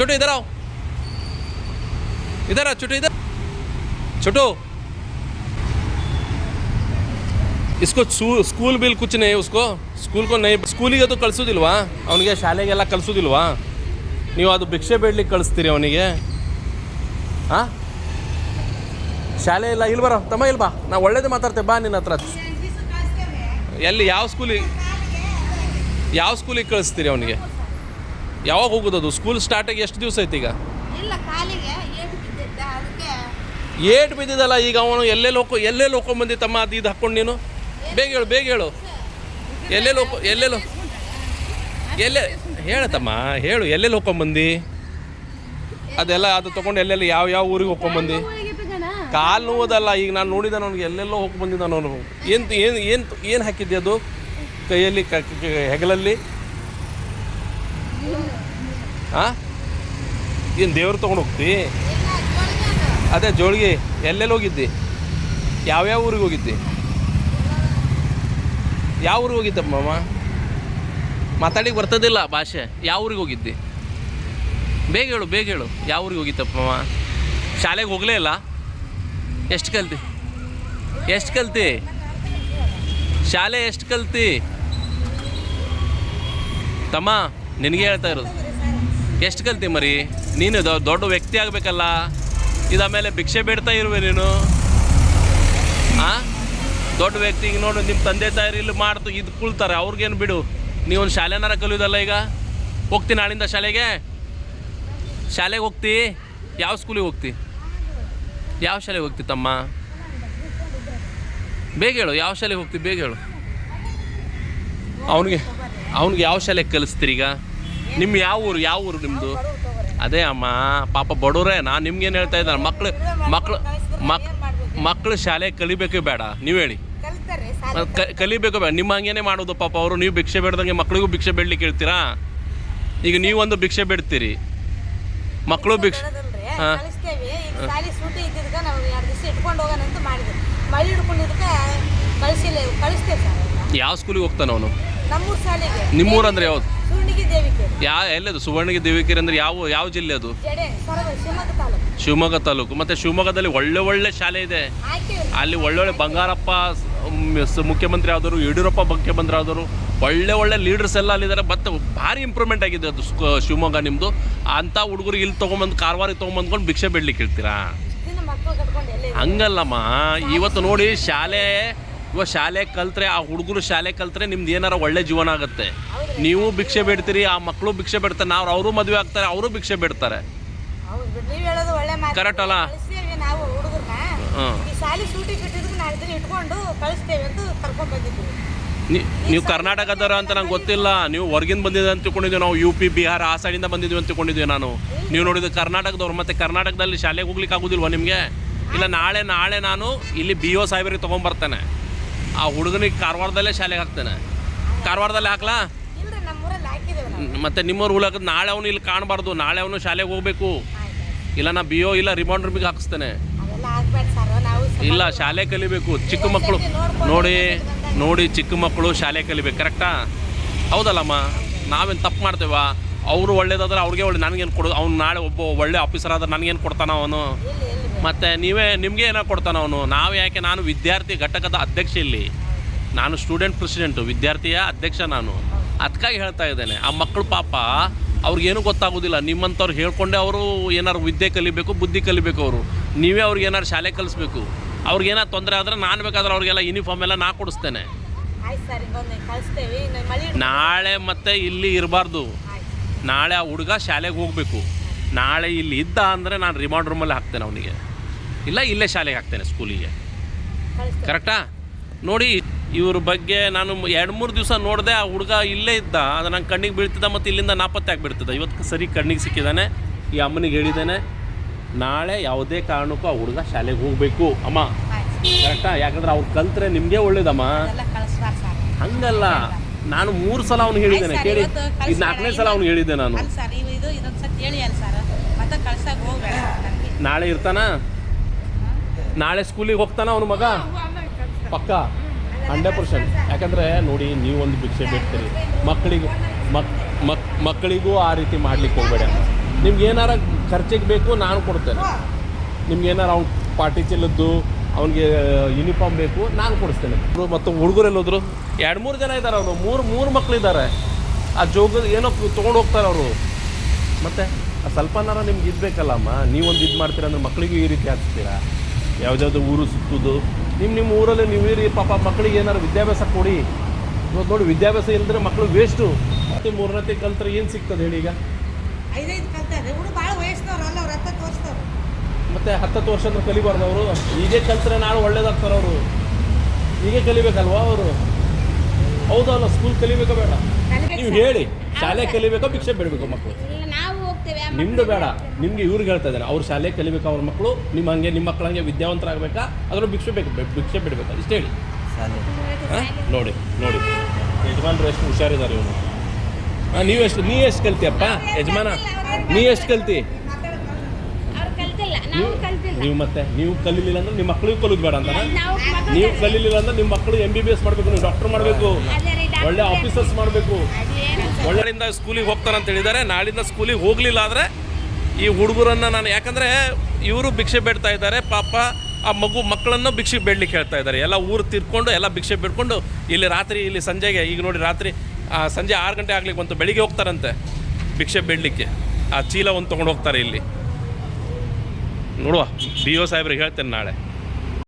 छोटू इधर आओ, इधर आओ छोटू, इधर छोटू। इसको स्कूल बिल कुछ नहीं, उसको स्कूल को नहीं, ಸ್ಕೂಲಿಗೆ ಅದು ಕಳಿಸೋದಿಲ್ವಾ ಅವನಿಗೆ, ಶಾಲೆಗೆಲ್ಲ ಕಳಿಸೋದಿಲ್ವಾ ನೀವು? ಅದು ಭಿಕ್ಷೆ ಬೇಡಲಿಕ್ಕೆ ಕಳಿಸ್ತೀರಿ ಅವನಿಗೆ? ಹಾಂ, ಶಾಲೆ ಇಲ್ಲ, ಇಲ್ಲಿ ಬರೋ ತಮ್ಮ, ಇಲ್ಲಿ ಬಾ, ನಾ ಒಳ್ಳೇದು ಮಾತಾಡ್ತೇವೆ, ಬಾ ನಿನ್ನ ಹತ್ರ. ಎಲ್ಲಿ, ಯಾವ ಸ್ಕೂಲಿಗೆ ಕಳಿಸ್ತೀರಿ ಅವನಿಗೆ? ಯಾವಾಗ ಹೋಗೋದು? ಸ್ಕೂಲ್ ಸ್ಟಾರ್ಟಾಗಿ ಎಷ್ಟು ದಿವಸ ಐತಿ ಈಗ? ಏಟು ಬಿದ್ದಿದ್ದಲ್ಲ ಈಗ ಅವನು. ಎಲ್ಲೆಲ್ಲಿ ಹೋಗ್ಕೊಂಬಂದಿ ತಮ್ಮ ಅದು ಇದು ಹಾಕ್ಕೊಂಡು ನೀನು? ಬೇಗ ಹೇಳು ಎಲ್ಲೆಲ್ಲೋ ಹೇಳತ್ತಮ್ಮ, ಹೇಳು, ಎಲ್ಲೆಲ್ಲಿ ಹೋಗ್ಕೊಂಬಂದು ಅದೆಲ್ಲ ಅದು ತೊಗೊಂಡು ಎಲ್ಲೆಲ್ಲಿ ಯಾವ ಊರಿಗೆ ಹೋಗ್ಕೊಂಬಂದು? ಕಾಲು ನೋವುದಲ್ಲ, ಈಗ ನಾನು ನೋಡಿದ ನನಗೆ ಎಲ್ಲೆಲ್ಲೋ ಹೋಗ್ಬಂದಿದ್ದ ನಾನು. ಏನು ಹಾಕಿದ್ದೆ ಅದು ಕೈಯಲ್ಲಿ, ಹೆಗಲಲ್ಲಿ? ಹಾಂ, ಏನು ದೇವ್ರು ತೊಗೊಂಡು ಹೋಗ್ತಿ? ಅದೇ ಜೋಳಿಗೆ. ಎಲ್ಲೆಲ್ಲಿ ಹೋಗಿದ್ದಿ? ಯಾವ್ಯಾವ ಊರಿಗೆ ಹೋಗಿದ್ದಿ? ಯಾವ ಊರಿಗೆ ಹೋಗಿದ್ದಮ್ಮ? ಮಾತಾಡಿಗೆ ಬರ್ತದಿಲ್ಲ ಭಾಷೆ. ಯಾವ ಊರಿಗೆ ಹೋಗಿದ್ದಿ? ಬೇಗ ಹೇಳು, ಯಾವ ಊರಿಗೆ ಹೋಗಿದ್ದಪ್ಪಮ್ಮ? ಶಾಲೆಗೆ ಹೋಗಲೇ ಇಲ್ಲ? ಎಷ್ಟು ಕಲ್ತಿ? ಶಾಲೆ ಎಷ್ಟು ಕಲ್ತಿ ತಮ್ಮ? ನಿನಗೆ ಹೇಳ್ತಾ ಇರೋದು, ಎಷ್ಟು ಕಲ್ತಿ ಮರಿ? ನೀನು ದೊಡ್ಡ ವ್ಯಕ್ತಿ ಆಗಬೇಕಲ್ಲ, ಇದಾಮೇಲೆ ಭಿಕ್ಷೆ ಬೇಡ್ತಾ ಇರುವೆ ನೀನು. ಹಾಂ, ದೊಡ್ಡ ವ್ಯಕ್ತಿಗೆ ನೋಡು, ನಿಮ್ಮ ತಂದೆ ತಾಯಿರು ಇಲ್ಲಿ ಮಾಡ್ತು ಇದು ಕುಳ್ತಾರೆ, ಅವ್ರಿಗೇನು ಬಿಡು. ನೀವೊಂದು ಶಾಲೆನಾರ ಕಲಿಯೋದಲ್ಲ ಈಗ? ಹೋಗ್ತೀನಿ ನಾಳಿಂದ ಶಾಲೆಗೆ ಹೋಗ್ತಿ? ಯಾವ ಸ್ಕೂಲಿಗೆ ಹೋಗ್ತಿ? ಯಾವ ಶಾಲೆಗೆ ಹೋಗ್ತಿ ತಮ್ಮ? ಬೇಗ ಹೇಳು, ಯಾವ ಶಾಲೆಗೆ ಹೋಗ್ತಿ? ಬೇಗ ಹೇಳು. ಅವನಿಗೆ ಯಾವ ಶಾಲೆಗೆ ಕಲಿಸ್ತೀರಿ ಈಗ? ನಿಮ್ಮ ಯಾವ ಊರು ನಿಮ್ಮದು? ಅದೇ ಅಮ್ಮ, ಪಾಪ ಬಡವರೇ. ನಾನು ನಿಮ್ಗೇನು ಹೇಳ್ತಾ ಇದ್ದಾನೆ, ಮಕ್ಕಳು ಶಾಲೆ ಕಲಿಬೇಕೇ ಬೇಡ? ನೀವು ಹೇಳಿ, ಕಲಿಬೇಕು ಬೇಡ? ನಿಮ್ಮ ಹಂಗೇನೆ ಮಾಡೋದು ಪಾಪ ಅವರು. ನೀವು ಭಿಕ್ಷೆ ಬೇಡ್ದಂಗೆ ಮಕ್ಕಳಿಗೂ ಭಿಕ್ಷೆ ಬೇಡ್ಲಿಕ್ಕೆ ಹೇಳ್ತೀರಾ? ಈಗ ನೀವೊಂದು ಭಿಕ್ಷೆ ಬೇಡ್ತೀರಿ, ಮಕ್ಕಳು ಭಿಕ್ಷೆ. ಹಾಂ, ಯಾವ ಸ್ಕೂಲಿಗೆ ಹೋಗ್ತಾನೆ ಅವನು? ನಿಮ್ಮೂರು ಅಂದರೆ ಯಾವುದು? ಎಲ್ಲದು ಸುವರ್ಣಿಗೆ ದೇವಿಕೆರೆ ಅಂದರೆ ಯಾವ ಜಿಲ್ಲೆ ಅದು? ಶಿವಮೊಗ್ಗ ತಾಲೂಕು. ಮತ್ತು ಶಿವಮೊಗ್ಗದಲ್ಲಿ ಒಳ್ಳೆ ಶಾಲೆ ಇದೆ. ಅಲ್ಲಿ ಒಳ್ಳೊಳ್ಳೆ ಬಂಗಾರಪ್ಪ ಮುಖ್ಯಮಂತ್ರಿ ಆದರು, ಯಡಿಯೂರಪ್ಪ ಮುಖ್ಯಮಂತ್ರಿ ಆದರು, ಒಳ್ಳೆ ಲೀಡರ್ಸ್ ಎಲ್ಲ ಅಲ್ಲಿದ್ದಾರೆ. ಮತ್ತು ಭಾರಿ ಇಂಪ್ರೂವ್ಮೆಂಟ್ ಆಗಿದೆ ಅದು ಶಿವಮೊಗ್ಗ ನಿಮ್ಮದು. ಅಂಥ ಹುಡುಗರಿಗೆ ಇಲ್ಲಿ ತೊಗೊಂಬಂದು ಕಾರವಾರಿಗೆ ತೊಗೊಂಬಂದ್ಕೊಂಡು ಭಿಕ್ಷೆ ಬೇಡ್ಲಿಕ್ಕೆ ಹೇಳ್ತೀರಾ? ಹಂಗಲ್ಲಮ್ಮ. ಇವತ್ತು ನೋಡಿ, ಶಾಲೆ ಕಲ್ತ್ರೆ, ಆ ಹುಡುಗರು ಶಾಲೆ ಕಲ್ತ್ರೆ ನಿಮ್ದು ಏನಾರ ಒಳ್ಳೆ ಜೀವನ ಆಗುತ್ತೆ. ನೀವು ಭಿಕ್ಷೆ ಬೇಡ್ತೀರಿ, ಆ ಮಕ್ಕಳು ಭಿಕ್ಷೆ ಬೇಡ್ತಾರೆ, ಅವರು ಮದುವೆ ಆಗ್ತಾರೆ, ಅವರು ಭಿಕ್ಷೆ ಬೇಡ್ತಾರೆ. ಕರೆಕ್ಟ್ ಅಲ್ಲ? ನೀವು ಕರ್ನಾಟಕದವ್ರ ಅಂತ ನಂಗೆ ಗೊತ್ತಿಲ್ಲ. ನೀವು ಹೊರಗಿಂದ ಬಂದಿದ್ದೆ ಅಂತ ತಿಳ್ಕೊಂಡಿದ್ದೀವಿ ನಾವು. UP ಬಿಹಾರ ಆ ಸೈಡಿಂದ ಬಂದಿದ್ವಿ ಅಂತ ತಿಳ್ಕೊಂಡಿದ್ದೀವಿ ನಾನು. ನೀವು ನೋಡಿದ್ರೆ ಕರ್ನಾಟಕದವ್ರು. ಮತ್ತು ಕರ್ನಾಟಕದಲ್ಲಿ ಶಾಲೆಗೆ ಹೋಗ್ಲಿಕ್ಕೆ ಆಗೋದಿಲ್ವ ನಿಮಗೆ? ಇಲ್ಲ, ನಾಳೆ ನಾನು ಇಲ್ಲಿ BO ಸಾಹೇಬರಿಗೆ ತೊಗೊಂಬರ್ತೇನೆ. ಆ ಹುಡುಗನಿಗೆ ಕಾರವಾರದಲ್ಲೇ ಶಾಲೆಗೆ ಹಾಕ್ತೇನೆ. ಕಾರವಾರದಲ್ಲೇ ಹಾಕ್ಲಾ? ಮತ್ತು ನಿಮ್ಮವ್ರು ಹುಲಾಕದ್ ನಾಳೆ ಅವನು ಇಲ್ಲಿ ಕಾಣಬಾರ್ದು. ನಾಳೆ ಅವನು ಶಾಲೆಗೆ ಹೋಗ್ಬೇಕು. ಇಲ್ಲ, ನಾ BO ಇಲ್ಲ ರಿಮೌಂಡ್ ರೂಮಿಗೆ ಹಾಕಿಸ್ತೇನೆ. ಇಲ್ಲ, ಶಾಲೆ ಕಲಿಬೇಕು. ಚಿಕ್ಕ ಮಕ್ಕಳು ನೋಡಿ ಚಿಕ್ಕ ಮಕ್ಕಳು ಶಾಲೆ ಕಲಿಬೇಕು. ಕರೆಕ್ಟಾ? ಹೌದಲ್ಲಮ್ಮ? ನಾವೇನು ತಪ್ಪು ಮಾಡ್ತೇವ? ಅವರು ಒಳ್ಳೇದಾದ್ರೆ ಅವ್ರಿಗೆ ಒಳ್ಳೆ, ನನಗೇನು ಕೊಡೋದು? ಅವ್ನು ನಾಳೆ ಒಬ್ಬ ಒಳ್ಳೆ ಆಫೀಸರ್ ಆದ್ರೆ ನನಗೇನು ಕೊಡ್ತಾನ ಅವನು? ಮತ್ತು ನಿಮಗೆ ಏನೋ ಕೊಡ್ತಾನ ಅವನು? ನಾವು ಯಾಕೆ? ನಾನು ವಿದ್ಯಾರ್ಥಿ ಘಟಕದ ಅಧ್ಯಕ್ಷ ಇಲ್ಲಿ. ನಾನು ಸ್ಟೂಡೆಂಟ್ ಪ್ರೆಸಿಡೆಂಟು, ವಿದ್ಯಾರ್ಥಿಯ ಅಧ್ಯಕ್ಷ ನಾನು. ಅದಕ್ಕಾಗಿ ಹೇಳ್ತಾ ಇದ್ದೇನೆ. ಆ ಮಕ್ಕಳು ಪಾಪ ಅವ್ರಿಗೇನು ಗೊತ್ತಾಗೋದಿಲ್ಲ. ನಿಮ್ಮಂಥವ್ರು ಹೇಳ್ಕೊಂಡೆ ಅವರು ಏನಾರು ವಿದ್ಯೆ ಕಲಿಬೇಕು, ಬುದ್ಧಿ ಕಲಿಬೇಕು. ನೀವೇ ಅವ್ರಿಗೆ ಏನಾರು ಶಾಲೆ ಕಲಿಸ್ಬೇಕು. ಅವ್ರಿಗೇನಾರು ತೊಂದರೆ ಆದರೆ ನಾನು ಬೇಕಾದ್ರೆ ಅವ್ರಿಗೆಲ್ಲ ಯೂನಿಫಾರ್ಮ್ ಎಲ್ಲ ನಾ ಕೊಡಿಸ್ತೇನೆ. ನಾಳೆ ಮತ್ತೆ ಇಲ್ಲಿ ಇರಬಾರ್ದು. ನಾಳೆ ಆ ಹುಡುಗ ಶಾಲೆಗೆ ಹೋಗಬೇಕು. ನಾಳೆ ಇಲ್ಲಿ ಇದ್ದ ಅಂದರೆ ನಾನು ರಿಮೌಂಡ್ ರೂಮಲ್ಲಿ ಹಾಕ್ತೇನೆ ಅವನಿಗೆ. ಇಲ್ಲ, ಇಲ್ಲೇ ಶಾಲೆಗೆ ಹಾಕ್ತೇನೆ, ಸ್ಕೂಲಿಗೆ. ಕರೆಕ್ಟಾ? ನೋಡಿ, ಇವ್ರ ಬಗ್ಗೆ ನಾನು 2-3 ದಿವಸ ನೋಡಿದೆ. ಆ ಹುಡುಗ ಇಲ್ಲೇ ಇದ್ದ, ಅದು ನಂಗೆ ಕಣ್ಣಿಗೆ ಬೀಳ್ತಿದ್ದ, ಮತ್ತು ಇಲ್ಲಿಂದ ನಾಪತ್ತೆ ಆಗಿಬಿಡ್ತಿದ್ದ. ಇವತ್ತು ಸರಿ ಕಣ್ಣಿಗೆ ಸಿಕ್ಕಿದ್ದಾನೆ. ಈ ಅಮ್ಮನಿಗೆ ಹೇಳಿದ್ದೇನೆ, ನಾಳೆ ಯಾವುದೇ ಕಾರಣಕ್ಕೂ ಆ ಹುಡುಗ ಶಾಲೆಗೆ ಹೋಗಬೇಕು ಅಮ್ಮ. ಕರೆಕ್ಟಾ? ಯಾಕಂದ್ರೆ ಅವ್ರು ಕಲ್ತ್ರೆ ನಿಮಗೆ ಒಳ್ಳೇದಮ್ಮ. ಹಂಗಲ್ಲ, ನಾನು 3 ಸಲ ಅವ್ನು ಹೇಳಿದ್ದೇನೆ, ಕೇಳಿ. ಇದು 4ನೇ ಸಲ ಅವ್ನು ಹೇಳಿದ್ದೆ ನಾನು. ನಾಳೆ ಇರ್ತಾನ? ನಾಳೆ ಸ್ಕೂಲಿಗೆ ಹೋಗ್ತಾನ ಅವನ ಮಗ? ಪಕ್ಕ 100%. ಯಾಕಂದರೆ ನೋಡಿ, ನೀವೊಂದು ಭಿಕ್ಷೆ ಬೇಡ್ತೀರಿ, ಮಕ್ಕಳಿಗೂ ಆ ರೀತಿ ಮಾಡ್ಲಿಕ್ಕೆ ಹೋಗಬೇಡ. ನಿಮ್ಗೆ ಏನಾರ ಖರ್ಚಿಗೆ ಬೇಕು ನಾನು ಕೊಡ್ತೇನೆ. ನಿಮ್ಗೆ ಏನಾರ ಅವ್ನು ಪಾರ್ಟಿ ಚೆಲ್ಲದ್ದು ಅವ್ನಿಗೆ ಯೂನಿಫಾರ್ಮ್ ಬೇಕು ನಾನು ಕೊಡಿಸ್ತೇನೆ. ಮತ್ತು ಹುಡುಗರೆಲ್ಲ ಹೋದ್ರು 2-3 ಜನ ಇದ್ದಾರೆ, ಅವರು ಮೂರು ಮಕ್ಕಳಿದ್ದಾರೆ. ಆ ಜೋಗ ಏನೋ ತೊಗೊಂಡು ಹೋಗ್ತಾರೆ ಅವರು. ಮತ್ತು ಸ್ವಲ್ಪನಾರ ನಿಮ್ಗೆ ಇದ್ಬೇಕಲ್ಲಮ್ಮ. ನೀವೊಂದು ಇದು ಮಾಡ್ತೀರ ಅಂದ್ರೆ ಮಕ್ಕಳಿಗೂ ಈ ರೀತಿ ಹಾಕ್ಸ್ತೀರಾ? ಯಾವುದ್ಯಾವುದೋ ಊರು ಸುತ್ತೋದು. ನಿಮ್ಮ ಊರಲ್ಲಿ ನೀವು ಇರಿ, ಪಾಪ ಮಕ್ಕಳಿಗೆ ಏನಾರು ವಿದ್ಯಾಭ್ಯಾಸ ಕೊಡಿ. ಇವತ್ತು ನೋಡಿ, ವಿದ್ಯಾಭ್ಯಾಸ ಇಲ್ಲದ್ರೆ ಮಕ್ಕಳು ವೇಸ್ಟು. ಮತ್ತು 3ನೇ ಕಲ್ತ್ರೆ ಏನು ಸಿಗ್ತದೆ ಹೇಳಿ? ಈಗ 5 ಕಲ್ತಾರೆ ಹುಡುಗ ಭಾಳ ವಯಸ್ಸಿನವ್ರು ಅಲ್ಲ, ಅವ್ರು 10 ತೋರಿಸ್ತವ್ರು. ಮತ್ತು 10 ವರ್ಷ ಅಂದ್ರೆ ಕಲಿಬಾರ್ದು ಅವರು? ಹೀಗೆ ಕಲ್ತ್ರೆ ನಾಳೆ ಒಳ್ಳೇದಾಗ್ತಾರೆ ಅವರು. ಹೀಗೆ ಕಲಿಬೇಕಲ್ವಾ ಅವರು? ಹೌದಲ್ಲ, ಸ್ಕೂಲ್ ಕಲಿಬೇಕೋ ಬೇಡ? ನೀವು ಹೇಳಿ, ಶಾಲೆ ಕಲಿಬೇಕೋ ಭಿಕ್ಷೆ ಬಿಡಬೇಕು ಮಕ್ಕಳು? ನಾವು ಹೋಗ್ತೇವೆ. ನಿಮ್ಮದು ಬೇಡ, ನಿಮಗೆ ಇವ್ರಿಗೆ ಹೇಳ್ತಾ ಇದ್ದಾನೆ. ಅವ್ರು ಶಾಲೆ ಕಲಿಬೇಕು ಅವ್ರ ಮಕ್ಕಳು, ನಿಮ್ಮ ಮಕ್ಕಳು ಹಂಗೆ ವಿದ್ಯಾವಂತರಾಗಬೇಕಾ? ಅದನ್ನು ಭಿಕ್ಷೆ ಬಿಡಬೇಕಾ? ಇಷ್ಟು ಹೇಳಿ. ಹಾಂ, ನೋಡಿ ಯಜಮಾನ್ರು ಎಷ್ಟು ಹುಷಾರಿದ್ದಾರೆ ಇವನು. ಹಾಂ, ನೀ ಎಷ್ಟು ಕಲ್ತಿಯಪ್ಪ ಯಜಮಾನ? ನೀ ಎಷ್ಟು ಕಲ್ತಿ? ನೀವು ಕಲೀಲಿಲ್ಲ ಅಂದ್ರೆ ನಿಮ್ಮ ಮಕ್ಕಳಿಗೂ ಕಲಿಯೋದು ಬೇಡ ಅಂತ? ನೀವು ಕಲೀಲಿಲ್ಲ ಅಂದ್ರೆ ನಿಮ್ಮ ಮಕ್ಕಳು MBBS ಮಾಡಬೇಕು, ನೀವು ಡಾಕ್ಟರ್ ಮಾಡಬೇಕು, ಒಳ್ಳೆ ಆಫೀಸರ್ಸ್ ಮಾಡಬೇಕು. ಒಳ್ಳೆಯಿಂದ ಸ್ಕೂಲಿಗೆ ಹೋಗ್ತಾರಂತ ಹೇಳಿದ್ದಾರೆ. ನಾಳಿಂದ ಸ್ಕೂಲಿಗೆ ಹೋಗಲಿಲ್ಲ ಆದರೆ ಈ ಹುಡುಗರನ್ನು ನಾನು, ಯಾಕಂದರೆ ಇವರು ಭಿಕ್ಷೆ ಬೇಡ್ತಾ ಇದ್ದಾರೆ ಪಾಪ. ಆ ಮಕ್ಕಳನ್ನು ಭಿಕ್ಷೆ ಬೇಡ್ಲಿಕ್ಕೆ ಹೇಳ್ತಾ ಇದ್ದಾರೆ. ಎಲ್ಲ ಊರು ತಿರ್ಕೊಂಡು ಎಲ್ಲ ಭಿಕ್ಷೆ ಬೇಡ್ಕೊಂಡು ಇಲ್ಲಿ ಸಂಜೆಗೆ, ಈಗ ನೋಡಿ ರಾತ್ರಿ ಸಂಜೆ 6 ಗಂಟೆ ಆಗ್ಲಿಕ್ಕೆ ಬಂತು, ಬೆಳಿಗ್ಗೆ ಹೋಗ್ತಾರಂತೆ ಭಿಕ್ಷೆ ಬೇಡಲಿಕ್ಕೆ. ಆ ಚೀಲ ಒಂದು ತೊಗೊಂಡು ಹೋಗ್ತಾರೆ ಇಲ್ಲಿ. ನೋಡುವ, BO ಸಾಹೇಬ್ರಿಗೆ ಹೇಳ್ತೇನೆ ನಾಳೆ.